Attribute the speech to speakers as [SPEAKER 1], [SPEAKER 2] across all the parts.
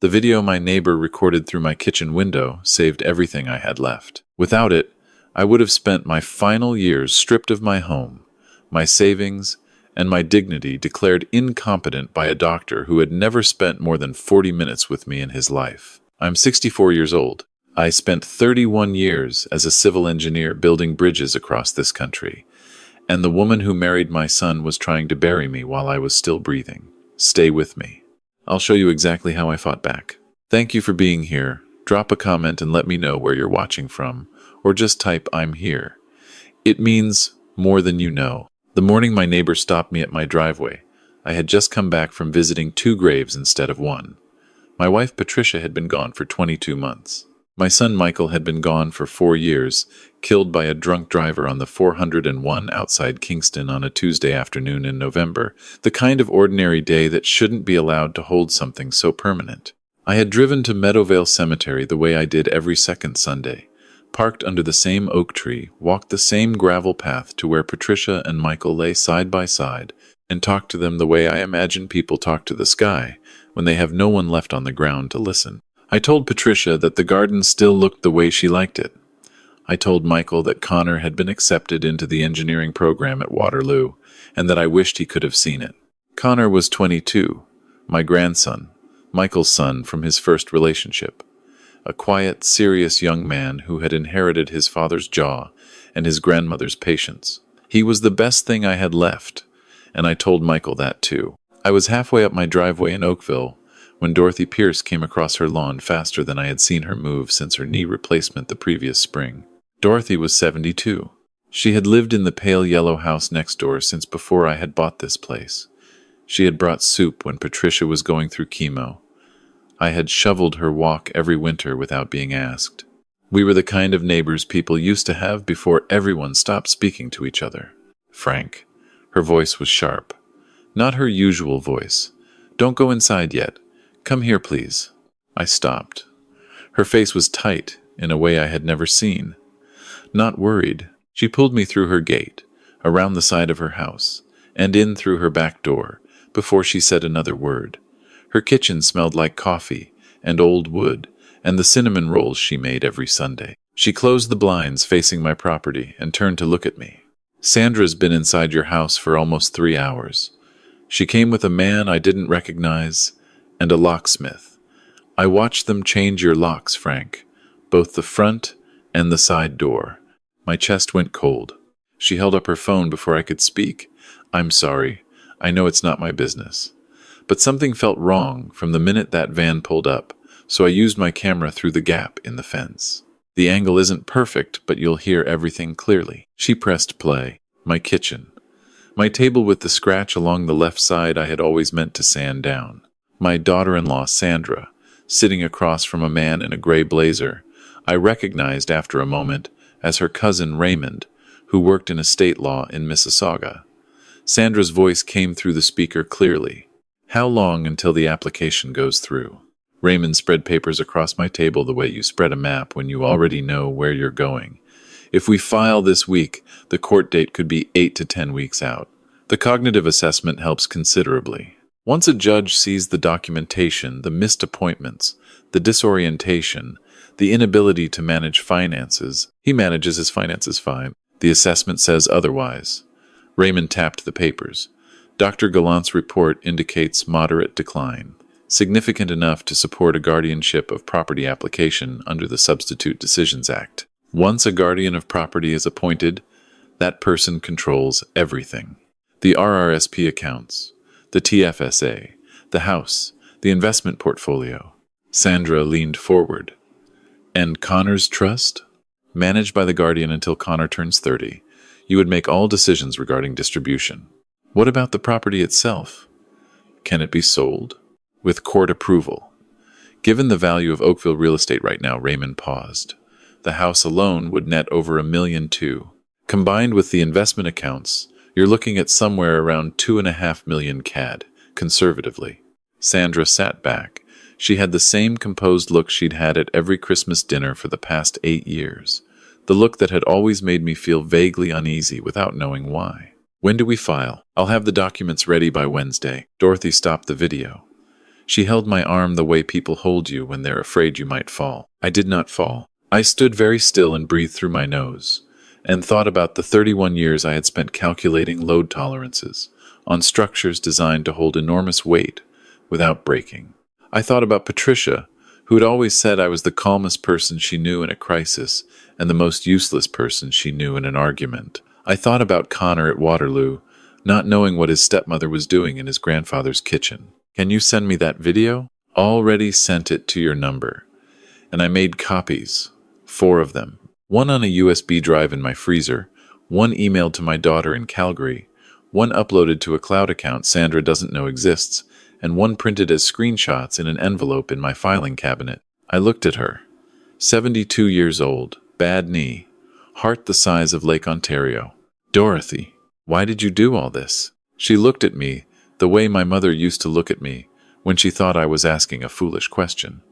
[SPEAKER 1] The video my neighbor recorded through my kitchen window saved everything I had left. Without it, I would have spent my final years stripped of my home, my savings, and my dignity declared incompetent by a doctor who had never spent more than 40 minutes with me in his life. I'm 64 years old. I spent 31 years as a civil engineer building bridges across this country, and the woman who married my son was trying to bury me while I was still breathing. Stay with me. I'll show you exactly how I fought back. Thank you for being here. Drop a comment and let me know where you're watching from, or just type "I'm here." It means more than you know. The morning my neighbor stopped me at my driveway, I had just come back from visiting 2 graves instead of 1. My wife Patricia had been gone for 22 months. My son Michael had been gone for 4 years, killed by a drunk driver on the 401 outside Kingston on a Tuesday afternoon in November, the kind of ordinary day that shouldn't be allowed to hold something so permanent. I had driven to Meadowvale Cemetery the way I did every second Sunday, parked under the same oak tree, walked the same gravel path to where Patricia and Michael lay side by side, and talked to them the way I imagine people talk to the sky when they have no one left on the ground to listen. I told Patricia that the garden still looked the way she liked it. I told Michael that Connor had been accepted into the engineering program at Waterloo, and that I wished he could have seen it. Connor was 22, my grandson, Michael's son from his first relationship. A quiet, serious young man who had inherited his father's jaw and his grandmother's patience. He was the best thing I had left, and I told Michael that too. I was halfway up my driveway in Oakville when Dorothy Pierce came across her lawn faster than I had seen her move since her knee replacement the previous spring. Dorothy was 72. She had lived in the pale yellow house next door since before I had bought this place. She had brought soup when Patricia was going through chemo. I had shoveled her walk every winter without being asked. We were the kind of neighbors people used to have before everyone stopped speaking to each other. Frank. Her voice was sharp. Not her usual voice. Don't go inside yet. Come here, please. I stopped. Her face was tight in a way I had never seen. Not worried, she pulled me through her gate, around the side of her house, and in through her back door, before she said another word. Her kitchen smelled like coffee and old wood and the cinnamon rolls she made every Sunday. She closed the blinds facing my property and turned to look at me. Sandra's been inside your house for almost 3 hours. She came with a man I didn't recognize and a locksmith. I watched them change your locks, Frank, both the front and the side door. My chest went cold. She held up her phone before I could speak. I'm sorry. I know it's not my business. But something felt wrong from the minute that van pulled up, so I used my camera through the gap in the fence. The angle isn't perfect, but you'll hear everything clearly. She pressed play. My kitchen. My table with the scratch along the left side I had always meant to sand down. My daughter-in-law, Sandra, sitting across from a man in a gray blazer, I recognized after a moment as her cousin Raymond, who worked in estate law in Mississauga. Sandra's voice came through the speaker clearly. How long until the application goes through? Raymond spread papers across my table the way you spread a map when you already know where you're going. If we file this week, the court date could be 8 to 10 weeks out. The cognitive assessment helps considerably. Once a judge sees the documentation, the missed appointments, the disorientation, the inability to manage finances, he manages his finances fine. The assessment says otherwise. Raymond tapped the papers. Dr. Gallant's report indicates moderate decline, significant enough to support a guardianship of property application under the Substitute Decisions Act. Once a guardian of property is appointed, that person controls everything. The RRSP accounts, the TFSA, the house, the investment portfolio. Sandra leaned forward. And Connor's trust? Managed by the guardian until Connor turns 30. You would make all decisions regarding distribution. What about the property itself? Can it be sold? With court approval. Given the value of Oakville real estate right now, Raymond paused. The house alone would net over $1 million too. Combined with the investment accounts, you're looking at somewhere around 2.5 million CAD, conservatively. Sandra sat back. She had the same composed look she'd had at every Christmas dinner for the past 8 years. The look that had always made me feel vaguely uneasy without knowing why. When do we file? I'll have the documents ready by Wednesday. Dorothy stopped the video. She held my arm the way people hold you when they're afraid you might fall. I did not fall. I stood very still and breathed through my nose, and thought about the 31 years I had spent calculating load tolerances on structures designed to hold enormous weight without breaking. I thought about Patricia, who had always said I was the calmest person she knew in a crisis and the most useless person she knew in an argument. I thought about Connor at Waterloo, not knowing what his stepmother was doing in his grandfather's kitchen. Can you send me that video? Already sent it to your number. And I made copies, 4 of them. One on a USB drive in my freezer, one emailed to my daughter in Calgary, one uploaded to a cloud account Sandra doesn't know exists, and one printed as screenshots in an envelope in my filing cabinet. I looked at her. 72 years old, bad knee, heart the size of Lake Ontario. Dorothy, why did you do all this? She looked at me the way my mother used to look at me when she thought I was asking a foolish question.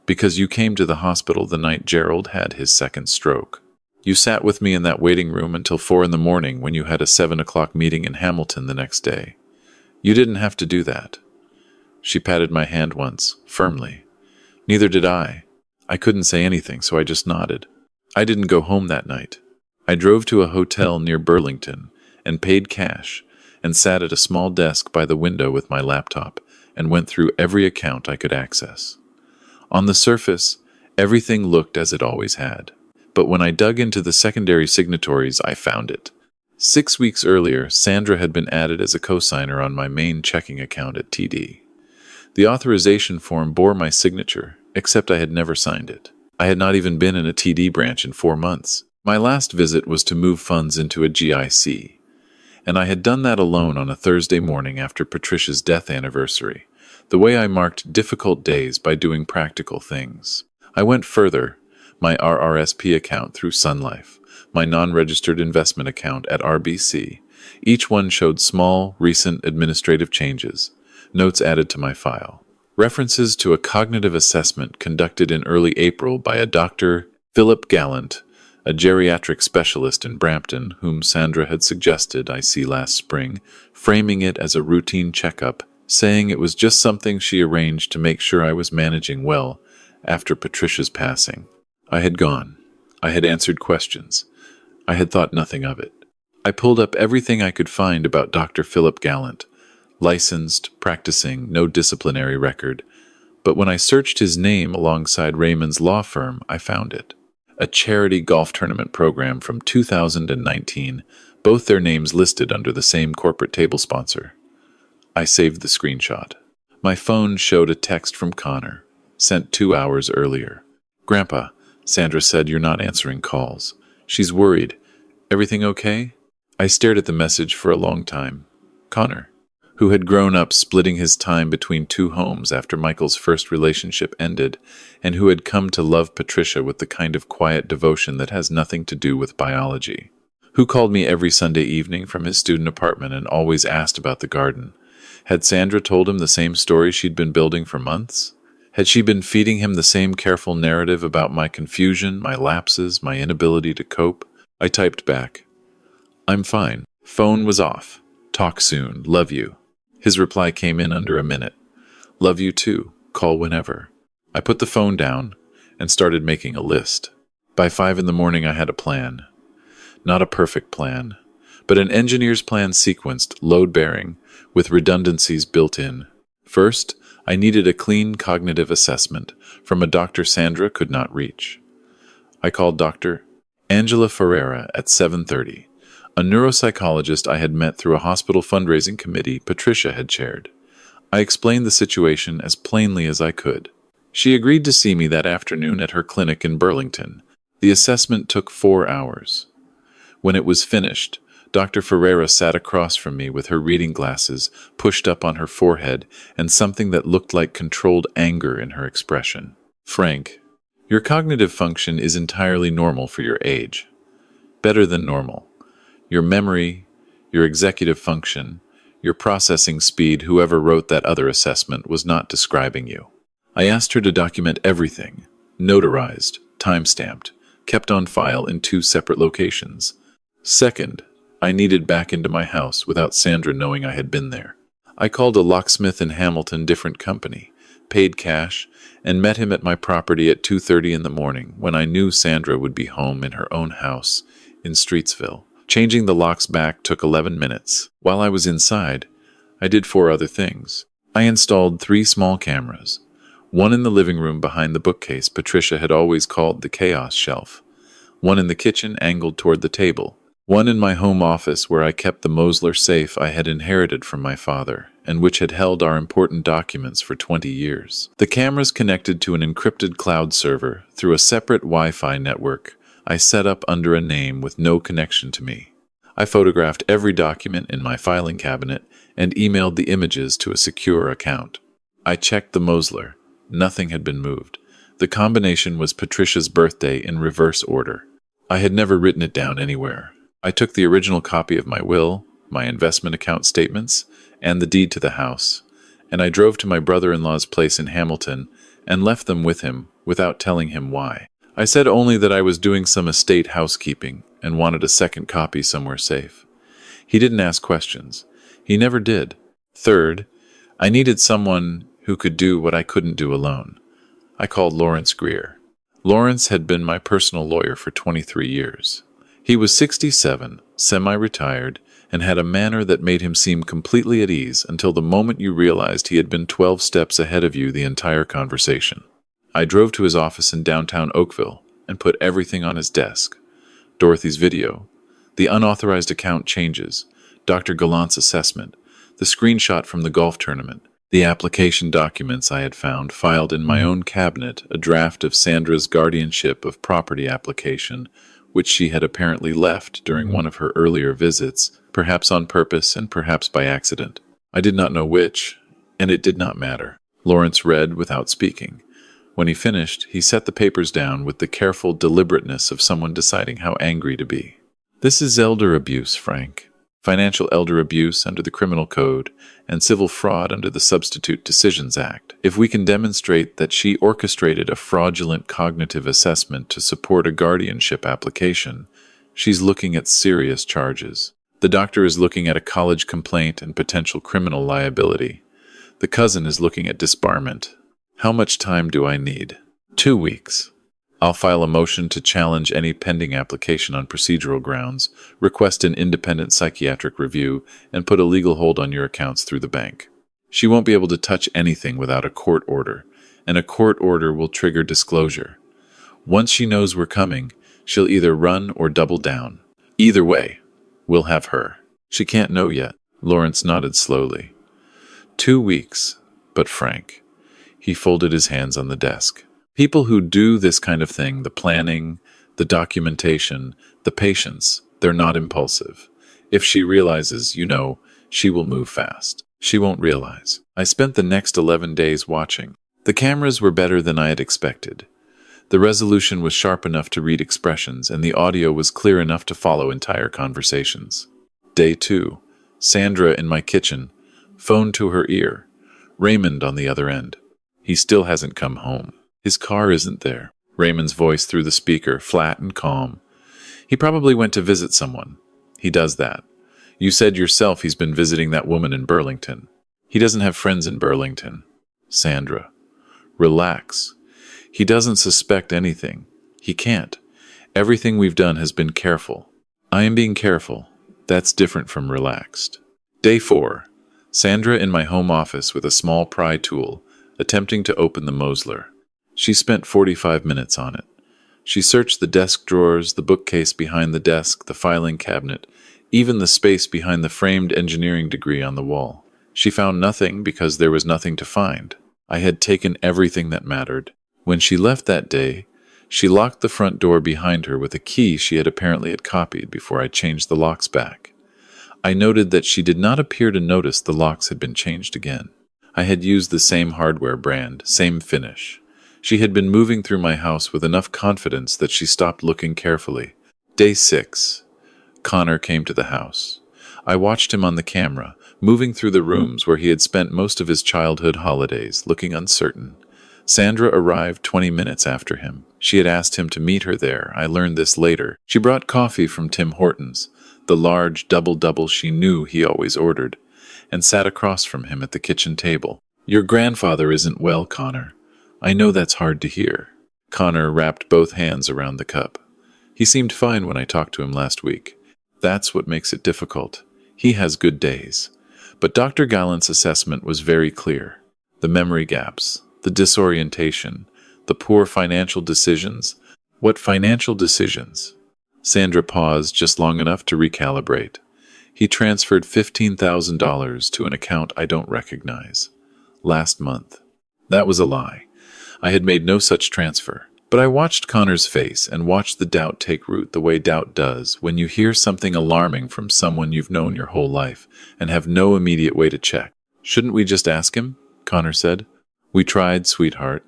[SPEAKER 1] Because you came to the hospital the night Gerald had his second stroke. You sat with me in that waiting room until 4 in the morning when you had a 7 o'clock meeting in Hamilton the next day. You didn't have to do that. She patted my hand once, firmly. Neither did I. I couldn't say anything, so I just nodded. I didn't go home that night. I drove to a hotel near Burlington and paid cash and sat at a small desk by the window with my laptop and went through every account I could access. On the surface, everything looked as it always had. But when I dug into the secondary signatories, I found it. 6 weeks earlier, Sandra had been added as a cosigner on my main checking account at TD. The authorization form bore my signature, except I had never signed it. I had not even been in a TD branch in 4 months. My last visit was to move funds into a GIC, and I had done that alone on a Thursday morning after Patricia's death anniversary, the way I marked difficult days by doing practical things. I went further, my RRSP account through Sun Life, my non-registered investment account at RBC. Each one showed small, recent administrative changes, notes added to my file, references to a cognitive assessment conducted in early April by a Dr. Philip Gallant, a geriatric specialist in Brampton, whom Sandra had suggested I see last spring, framing it as a routine checkup, saying it was just something she arranged to make sure I was managing well after Patricia's passing. I had gone. I had answered questions. I had thought nothing of it. I pulled up everything I could find about Dr. Philip Gallant. Licensed, practicing, no disciplinary record. But when I searched his name alongside Raymond's law firm, I found it. A charity golf tournament program from 2019, both their names listed under the same corporate table sponsor. I saved the screenshot. My phone showed a text from Connor, sent 2 hours earlier. Grandpa, Sandra said you're not answering calls. She's worried. Everything okay? I stared at the message for a long time. Connor, who had grown up splitting his time between 2 homes after Michael's first relationship ended, and who had come to love Patricia with the kind of quiet devotion that has nothing to do with biology. Who called me every Sunday evening from his student apartment and always asked about the garden. Had Sandra told him the same story she'd been building for months? Had she been feeding him the same careful narrative about my confusion, my lapses, my inability to cope? I typed back, I'm fine. Phone was off. Talk soon. Love you. His reply came in under a minute. Love you too. Call whenever. I put the phone down and started making a list. By 5 in the morning I had a plan. Not a perfect plan, but an engineer's plan sequenced, load-bearing, with redundancies built in. First, I needed a clean cognitive assessment from a doctor Sandra could not reach. I called Dr. Angela Ferreira at 7:30, a neuropsychologist I had met through a hospital fundraising committee Patricia had chaired. I explained the situation as plainly as I could. She agreed to see me that afternoon at her clinic in Burlington. The assessment took 4 hours. When it was finished, Dr. Ferreira sat across from me with her reading glasses pushed up on her forehead and something that looked like controlled anger in her expression. Frank, your cognitive function is entirely normal for your age. Better than normal. Your memory, your executive function, your processing speed, whoever wrote that other assessment was not describing you. I asked her to document everything, notarized, time-stamped, kept on file in 2 separate locations. Second, I needed back into my house without Sandra knowing I had been there. I called a locksmith in Hamilton, different company, paid cash, and met him at my property at 2:30 in the morning when I knew Sandra would be home in her own house in Streetsville. Changing the locks back took 11 minutes. While I was inside, I did 4 other things. I installed 3 small cameras, one in the living room behind the bookcase Patricia had always called the chaos shelf, one in the kitchen angled toward the table, one in my home office where I kept the Mosler safe I had inherited from my father and which had held our important documents for 20 years. The cameras connected to an encrypted cloud server through a separate Wi-Fi network I set up under a name with no connection to me. I photographed every document in my filing cabinet and emailed the images to a secure account. I checked the Mosler. Nothing had been moved. The combination was Patricia's birthday in reverse order. I had never written it down anywhere. I took the original copy of my will, my investment account statements, and the deed to the house, and I drove to my brother-in-law's place in Hamilton and left them with him without telling him why. I said only that I was doing some estate housekeeping and wanted a second copy somewhere safe. He didn't ask questions. He never did. Third, I needed someone who could do what I couldn't do alone. I called Lawrence Greer. Lawrence had been my personal lawyer for 23 years. He was 67, semi-retired, and had a manner that made him seem completely at ease until the moment you realized he had been 12 steps ahead of you the entire conversation. I drove to his office in downtown Oakville and put everything on his desk. Dorothy's video, the unauthorized account changes, Dr. Gallant's assessment, the screenshot from the golf tournament, the application documents I had found filed in my own cabinet, a draft of Sandra's guardianship of property application, which she had apparently left during one of her earlier visits, perhaps on purpose and perhaps by accident. I did not know which, and it did not matter. Lawrence read without speaking. When he finished, he set the papers down with the careful deliberateness of someone deciding how angry to be. This is elder abuse, Frank. Financial elder abuse under the Criminal Code, and civil fraud under the Substitute Decisions Act. If we can demonstrate that she orchestrated a fraudulent cognitive assessment to support a guardianship application, she's looking at serious charges. The doctor is looking at a college complaint and potential criminal liability. The cousin is looking at disbarment. How much time do I need? 2 weeks. I'll file a motion to challenge any pending application on procedural grounds, request an independent psychiatric review, and put a legal hold on your accounts through the bank. She won't be able to touch anything without a court order, and a court order will trigger disclosure. Once she knows we're coming, she'll either run or double down. Either way, we'll have her. She can't know yet. Lawrence nodded slowly. 2 weeks, but Frank. He folded his hands on the desk. People who do this kind of thing, the planning, the documentation, the patience, they're not impulsive. If she realizes, she will move fast. She won't realize. I spent the next 11 days watching. The cameras were better than I had expected. The resolution was sharp enough to read expressions, and the audio was clear enough to follow entire conversations. Day 2. Sandra in my kitchen, phone to her ear. Raymond on the other end. He still hasn't come home. His car isn't there. Raymond's voice through the speaker, flat and calm. He probably went to visit someone. He does that. You said yourself he's been visiting that woman in Burlington. He doesn't have friends in Burlington. Sandra. Relax. He doesn't suspect anything. He can't. Everything we've done has been careful. I am being careful. That's different from relaxed. Day 4. Sandra in my home office with a small pry tool, attempting to open the Mosler. She spent 45 minutes on it. She searched the desk drawers, the bookcase behind the desk, the filing cabinet, even the space behind the framed engineering degree on the wall. She found nothing because there was nothing to find. I had taken everything that mattered. When she left that day, she locked the front door behind her with a key she had apparently copied before I changed the locks back. I noted that she did not appear to notice the locks had been changed again. I had used the same hardware brand, same finish. She had been moving through my house with enough confidence that she stopped looking carefully. Day 6. Connor came to the house. I watched him on the camera, moving through the rooms where he had spent most of his childhood holidays, looking uncertain. Sandra arrived 20 minutes after him. She had asked him to meet her there. I learned this later. She brought coffee from Tim Hortons, the large double-double she knew he always ordered, and sat across from him at the kitchen table. Your grandfather isn't well, Connor. I know that's hard to hear. Connor wrapped both hands around the cup. He seemed fine when I talked to him last week. That's what makes it difficult. He has good days. But Dr. Gallant's assessment was very clear. The memory gaps, the disorientation, the poor financial decisions. What financial decisions? Sandra paused just long enough to recalibrate. He transferred $15,000 to an account I don't recognize. Last month. That was a lie. I had made no such transfer. But I watched Connor's face and watched the doubt take root the way doubt does when you hear something alarming from someone you've known your whole life and have no immediate way to check. Shouldn't we just ask him? Connor said. We tried, sweetheart.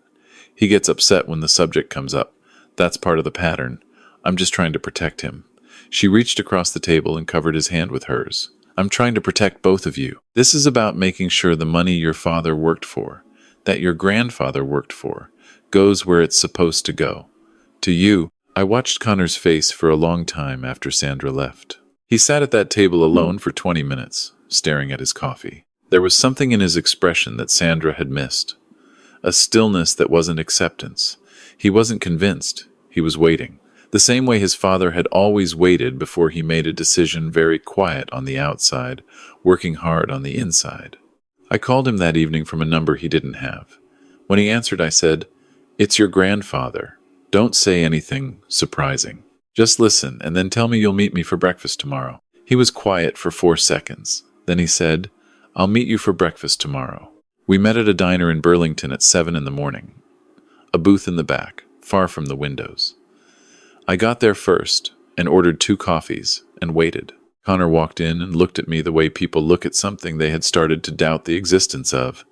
[SPEAKER 1] He gets upset when the subject comes up. That's part of the pattern. I'm just trying to protect him. She reached across the table and covered his hand with hers. I'm trying to protect both of you. This is about making sure the money your father worked for, that your grandfather worked for, goes where it's supposed to go. To you, I watched Connor's face for a long time after Sandra left. He sat at that table alone for 20 minutes, staring at his coffee. There was something in his expression that Sandra had missed. A stillness that wasn't acceptance. He wasn't convinced. He was waiting. The same way his father had always waited before he made a decision, very quiet on the outside, working hard on the inside. I called him that evening from a number he didn't have. When he answered, I said, "It's your grandfather. Don't say anything surprising. Just listen and then tell me you'll meet me for breakfast tomorrow." He was quiet for 4 seconds. Then he said, "I'll meet you for breakfast tomorrow." We met at a diner in Burlington at 7 in the morning. A booth in the back, far from the windows. I got there first and ordered 2 coffees and waited. Connor walked in and looked at me the way people look at something they had started to doubt the existence of.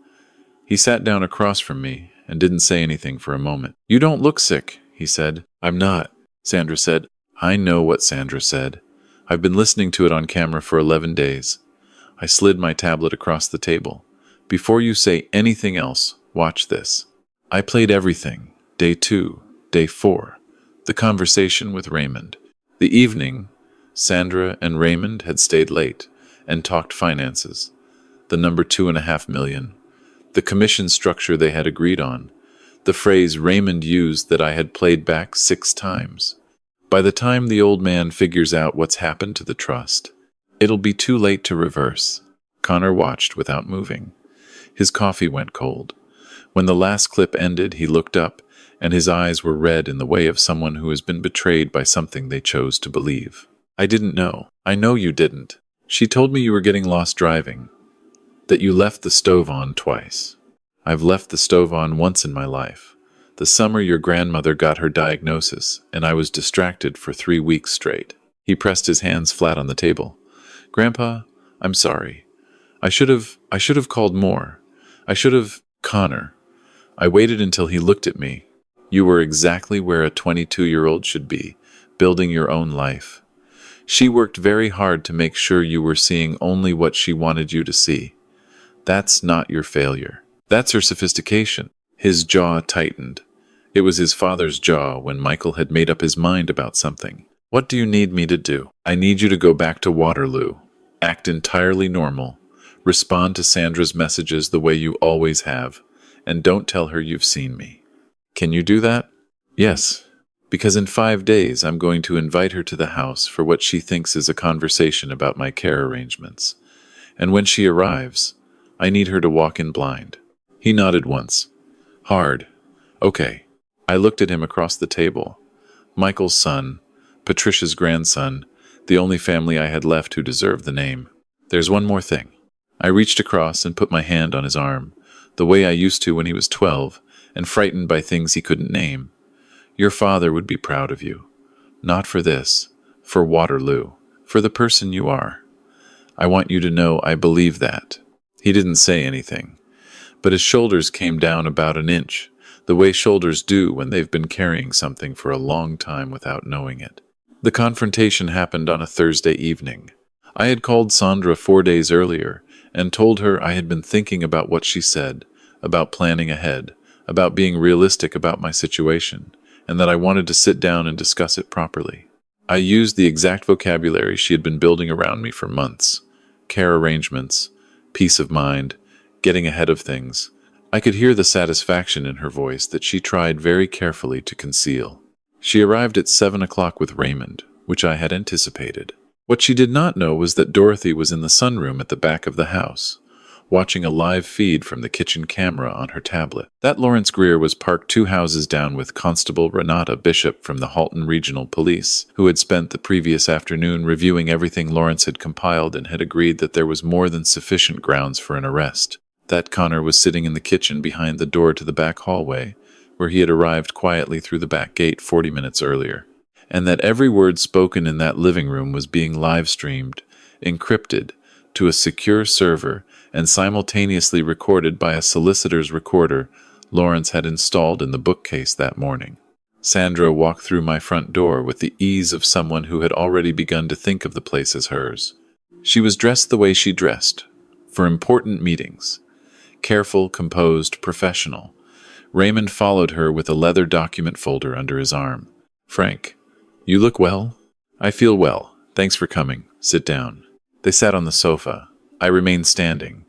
[SPEAKER 1] He sat down across from me and didn't say anything for a moment. "You don't look sick," he said. "I'm not," Sandra said. I know what Sandra said. I've been listening to it on camera for 11 days. I slid my tablet across the table. "Before you say anything else, watch this." I played everything. Day 2, day 4. The conversation with Raymond. The evening, Sandra and Raymond had stayed late and talked finances. The number $2.5 million. The commission structure they had agreed on. The phrase Raymond used that I had played back 6 times. By the time the old man figures out what's happened to the trust, it'll be too late to reverse. Connor watched without moving. His coffee went cold. When the last clip ended, he looked up, and his eyes were red in the way of someone who has been betrayed by something they chose to believe. "I didn't know. I know you didn't. She told me you were getting lost driving, that you left the stove on twice. I've left the stove on once in my life. The summer your grandmother got her diagnosis, and I was distracted for 3 weeks straight." He pressed his hands flat on the table. "Grandpa, I'm sorry. I should have called more. Connor." I waited until he looked at me. "You were exactly where a 22-year-old should be, building your own life. She worked very hard to make sure you were seeing only what she wanted you to see. That's not your failure. That's her sophistication." His jaw tightened. It was his father's jaw when Michael had made up his mind about something. "What do you need me to do?" "I need you to go back to Waterloo. Act entirely normal. Respond to Sandra's messages the way you always have. And don't tell her you've seen me." "Can you do that?" "Yes. Because in 5 days I'm going to invite her to the house for what she thinks is a conversation about my care arrangements. And when she arrives, I need her to walk in blind." He nodded once. Hard. "Okay." I looked at him across the table. Michael's son, Patricia's grandson, the only family I had left who deserved the name. "There's one more thing." I reached across and put my hand on his arm, the way I used to when he was 12, and frightened by things he couldn't name. "Your father would be proud of you. Not for this, for Waterloo, for the person you are. I want you to know I believe that." He didn't say anything, but his shoulders came down about an inch, the way shoulders do when they've been carrying something for a long time without knowing it. The confrontation happened on a Thursday evening. I had called Sandra 4 days earlier and told her I had been thinking about what she said, about planning ahead, about being realistic about my situation, and that I wanted to sit down and discuss it properly. I used the exact vocabulary she had been building around me for months: care arrangements, peace of mind, getting ahead of things. I could hear the satisfaction in her voice that she tried very carefully to conceal. She arrived at 7 o'clock with Raymond, which I had anticipated. What she did not know was that Dorothy was in the sunroom at the back of the house, watching a live feed from the kitchen camera on her tablet. That Lawrence Greer was parked 2 houses down with Constable Renata Bishop from the Halton Regional Police, who had spent the previous afternoon reviewing everything Lawrence had compiled and had agreed that there was more than sufficient grounds for an arrest. That Connor was sitting in the kitchen behind the door to the back hallway, where he had arrived quietly through the back gate 40 minutes earlier, and that every word spoken in that living room was being live-streamed, encrypted, to a secure server, and simultaneously recorded by a solicitor's recorder Lawrence had installed in the bookcase that morning. Sandra walked through my front door with the ease of someone who had already begun to think of the place as hers. She was dressed the way she dressed, for important meetings. Careful, composed, professional. Raymond followed her with a leather document folder under his arm. "Frank, you look well?" "I feel well. Thanks for coming. Sit down." They sat on the sofa. I remained standing.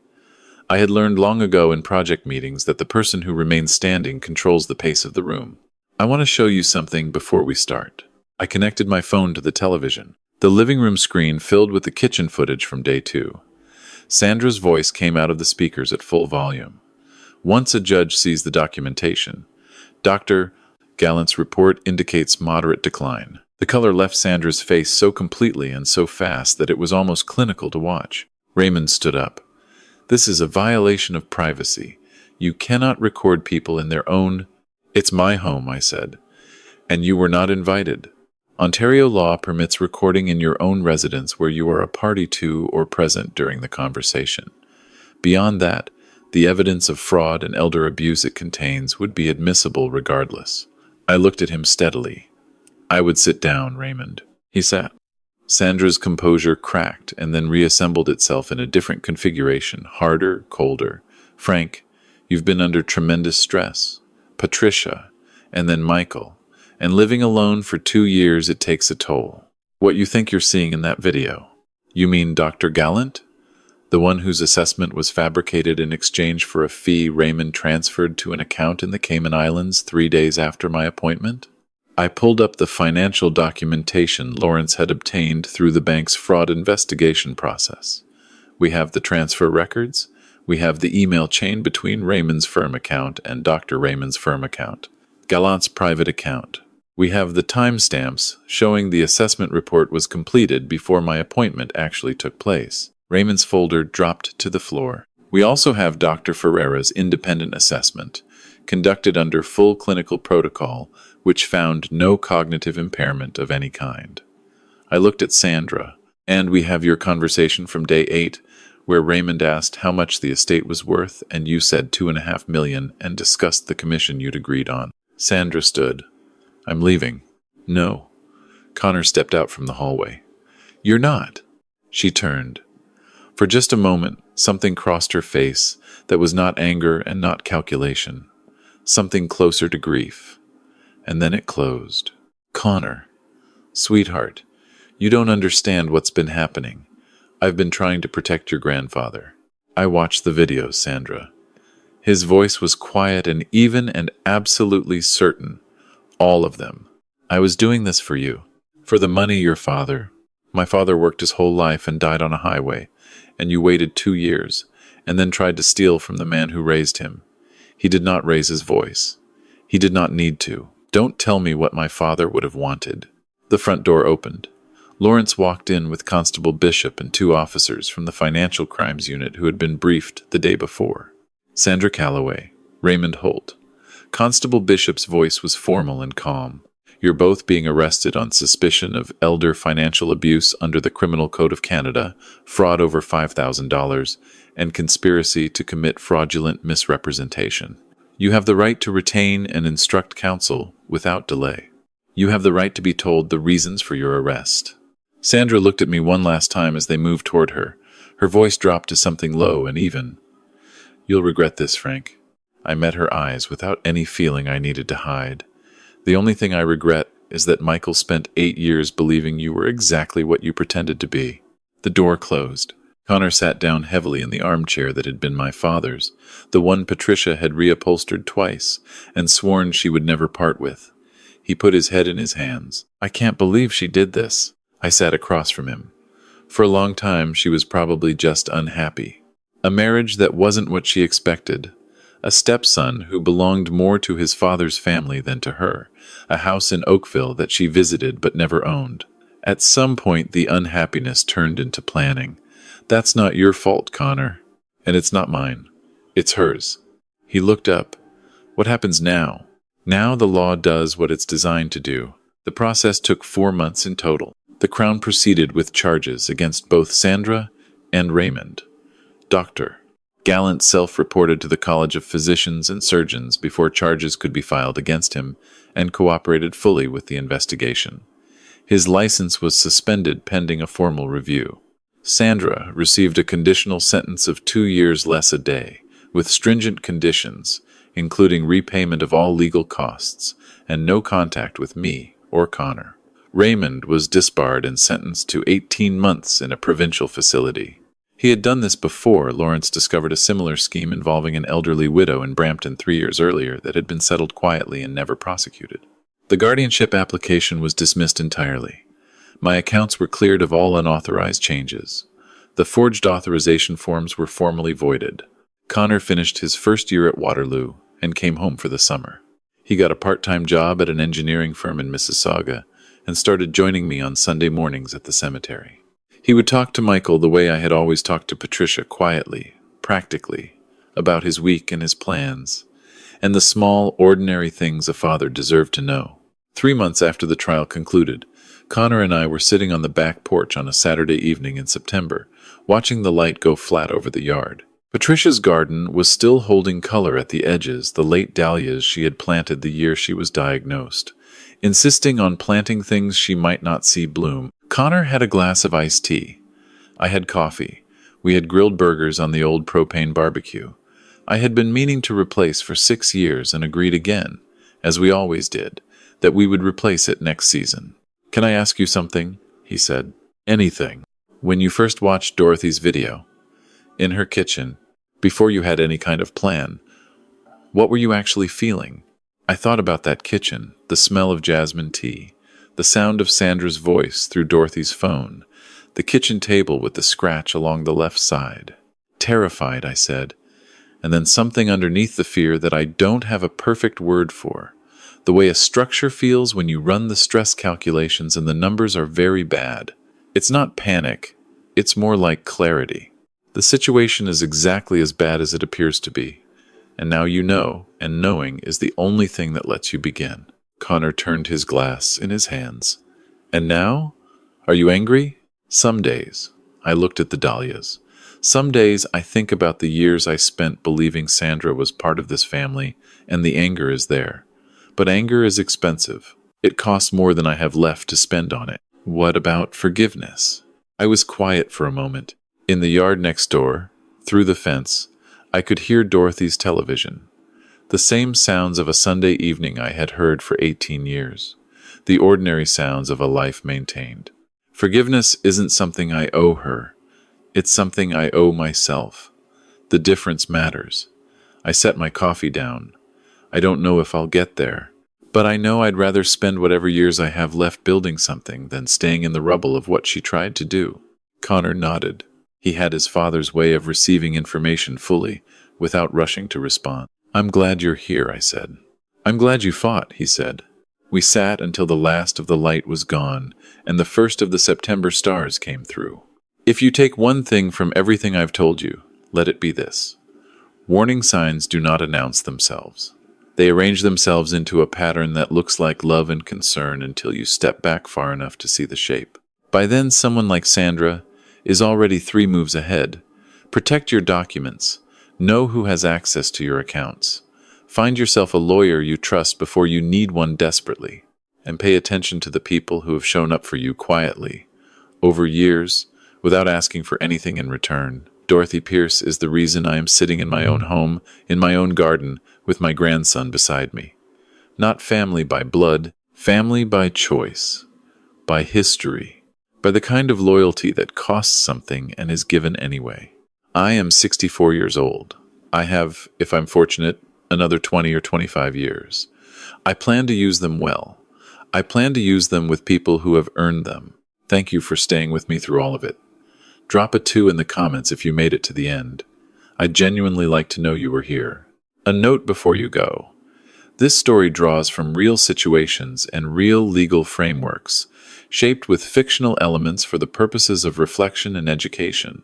[SPEAKER 1] I had learned long ago in project meetings that the person who remains standing controls the pace of the room. "I want to show you something before we start." I connected my phone to the television. The living room screen filled with the kitchen footage from day 2. Sandra's voice came out of the speakers at full volume. Once a judge sees the documentation, Dr. Gallant's report indicates moderate decline. The color left Sandra's face so completely and so fast that it was almost clinical to watch. Raymond stood up. "This is a violation of privacy. You cannot record people in their own—" "It's my home," I said, "and you were not invited. Ontario law permits recording in your own residence where you are a party to or present during the conversation. Beyond that, the evidence of fraud and elder abuse it contains would be admissible regardless." I looked at him steadily. "I would sit down, Raymond." He sat. Sandra's composure cracked and then reassembled itself in a different configuration, harder, colder. "Frank, you've been under tremendous stress. Patricia, and then Michael. And living alone for 2 years, it takes a toll. What you think you're seeing in that video." "You mean Dr. Gallant? The one whose assessment was fabricated in exchange for a fee Raymond transferred to an account in the Cayman Islands 3 days after my appointment?" I pulled up the financial documentation Lawrence had obtained through the bank's fraud investigation process. We have the transfer records. We have the email chain between Raymond's firm account and Dr. Raymond's firm account, Gallant's private account. We have the timestamps showing the assessment report was completed before my appointment actually took place. Raymond's folder dropped to the floor. We also have Dr. Ferreira's independent assessment, conducted under full clinical protocol, which found no cognitive impairment of any kind. I looked at Sandra. "And we have your conversation from day 8, where Raymond asked how much the estate was worth, and you said $2.5 million and discussed the commission you'd agreed on." Sandra stood. "I'm leaving." "No." Connor stepped out from the hallway. "You're not." She turned. For just a moment, something crossed her face that was not anger and not calculation, something closer to grief. And then it closed. "Connor, sweetheart, you don't understand what's been happening. I've been trying to protect your grandfather." I watched the videos, Sandra. His voice was quiet and even and absolutely certain. All of them. "I was doing this for you. For the money your father. My father worked his whole life and died on a highway, and you waited 2 years, and then tried to steal from the man who raised him. He did not raise his voice. He did not need to. Don't tell me what my father would have wanted." The front door opened. Lawrence walked in with Constable Bishop and 2 officers from the Financial Crimes Unit who had been briefed the day before. Sandra Calloway, Raymond Holt. Constable Bishop's voice was formal and calm. "You're both being arrested on suspicion of elder financial abuse under the Criminal Code of Canada, fraud over $5,000, and conspiracy to commit fraudulent misrepresentation. You have the right to retain and instruct counsel without delay. You have the right to be told the reasons for your arrest." Sandra looked at me one last time as they moved toward her. Her voice dropped to something low and even. "You'll regret this, Frank." I met her eyes without any feeling I needed to hide. "The only thing I regret is that Michael spent 8 years believing you were exactly what you pretended to be." The door closed. Connor sat down heavily in the armchair that had been my father's, the one Patricia had reupholstered twice and sworn she would never part with. He put his head in his hands. I can't believe she did this. I sat across from him. For a long time, she was probably just unhappy. A marriage that wasn't what she expected. A stepson who belonged more to his father's family than to her. A house in Oakville that she visited but never owned. At some point, the unhappiness turned into planning. That's not your fault, Connor. And it's not mine. It's hers. He looked up. What happens now? Now the law does what it's designed to do. The process took 4 months in total. The Crown proceeded with charges against both Sandra and Raymond. Dr. Gallant self-reported to the College of Physicians and Surgeons before charges could be filed against him and cooperated fully with the investigation. His license was suspended pending a formal review. Sandra received a conditional sentence of 2 years less a day, with stringent conditions, including repayment of all legal costs and no contact with me or Connor. Raymond was disbarred and sentenced to 18 months in a provincial facility. He had done this before. Lawrence discovered a similar scheme involving an elderly widow in Brampton 3 years earlier that had been settled quietly and never prosecuted. The guardianship application was dismissed entirely. My accounts were cleared of all unauthorized changes. The forged authorization forms were formally voided. Connor finished his first year at Waterloo and came home for the summer. He got a part-time job at an engineering firm in Mississauga and started joining me on Sunday mornings at the cemetery. He would talk to Michael the way I had always talked to Patricia, quietly, practically, about his week and his plans, and the small, ordinary things a father deserved to know. 3 months after the trial concluded, Connor and I were sitting on the back porch on a Saturday evening in September, watching the light go flat over the yard. Patricia's garden was still holding color at the edges, the late dahlias she had planted the year she was diagnosed. Insisting on planting things she might not see bloom, Connor had a glass of iced tea. I had coffee. We had grilled burgers on the old propane barbecue. I had been meaning to replace for 6 years and agreed again, as we always did, that we would replace it next season. "Can I ask you something?" he said. "Anything." "When you first watched Dorothy's video, in her kitchen, before you had any kind of plan, what were you actually feeling?" I thought about that kitchen, the smell of jasmine tea, the sound of Sandra's voice through Dorothy's phone, the kitchen table with the scratch along the left side. "Terrified," I said, and then something underneath the fear that I don't have a perfect word for. The way a structure feels when you run the stress calculations and the numbers are very bad. It's not panic, it's more like clarity. The situation is exactly as bad as it appears to be. And now you know, and knowing is the only thing that lets you begin. Connor turned his glass in his hands. "And now? Are you angry?" "Some days." I looked at the dahlias. "Some days I think about the years I spent believing Sandra was part of this family, and the anger is there. But anger is expensive. It costs more than I have left to spend on it." "What about forgiveness?" I was quiet for a moment. In the yard next door, through the fence, I could hear Dorothy's television. The same sounds of a Sunday evening I had heard for 18 years. The ordinary sounds of a life maintained. Forgiveness isn't something I owe her. It's something I owe myself. The difference matters. I set my coffee down. I don't know if I'll get there, but I know I'd rather spend whatever years I have left building something than staying in the rubble of what she tried to do. Connor nodded. He had his father's way of receiving information fully, without rushing to respond. "I'm glad you're here," I said. "I'm glad you fought," he said. We sat until the last of the light was gone, and the first of the September stars came through. If you take one thing from everything I've told you, let it be this. Warning signs do not announce themselves. They arrange themselves into a pattern that looks like love and concern until you step back far enough to see the shape. By then, someone like Sandra is already 3 moves ahead. Protect your documents. Know who has access to your accounts. Find yourself a lawyer you trust before you need one desperately. And pay attention to the people who have shown up for you quietly, over years, without asking for anything in return. Dorothy Pierce is the reason I am sitting in my own home, in my own garden, with my grandson beside me. Not family by blood, family by choice, by history, by the kind of loyalty that costs something and is given anyway. I am 64 years old. I have, if I'm fortunate, another 20 or 25 years. I plan to use them well. I plan to use them with people who have earned them. Thank you for staying with me through all of it. Drop a 2 in the comments if you made it to the end. I'd genuinely like to know you were here. A note before you go. This story draws from real situations and real legal frameworks, shaped with fictional elements for the purposes of reflection and education.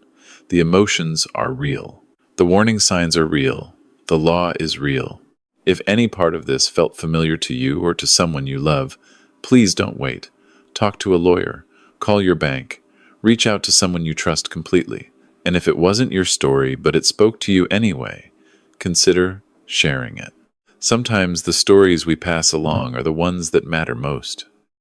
[SPEAKER 1] The emotions are real. The warning signs are real. The law is real. If any part of this felt familiar to you or to someone you love, please don't wait. Talk to a lawyer. Call your bank. Reach out to someone you trust completely. And if it wasn't your story, but it spoke to you anyway, consider sharing it. Sometimes the stories we pass along are the ones that matter most.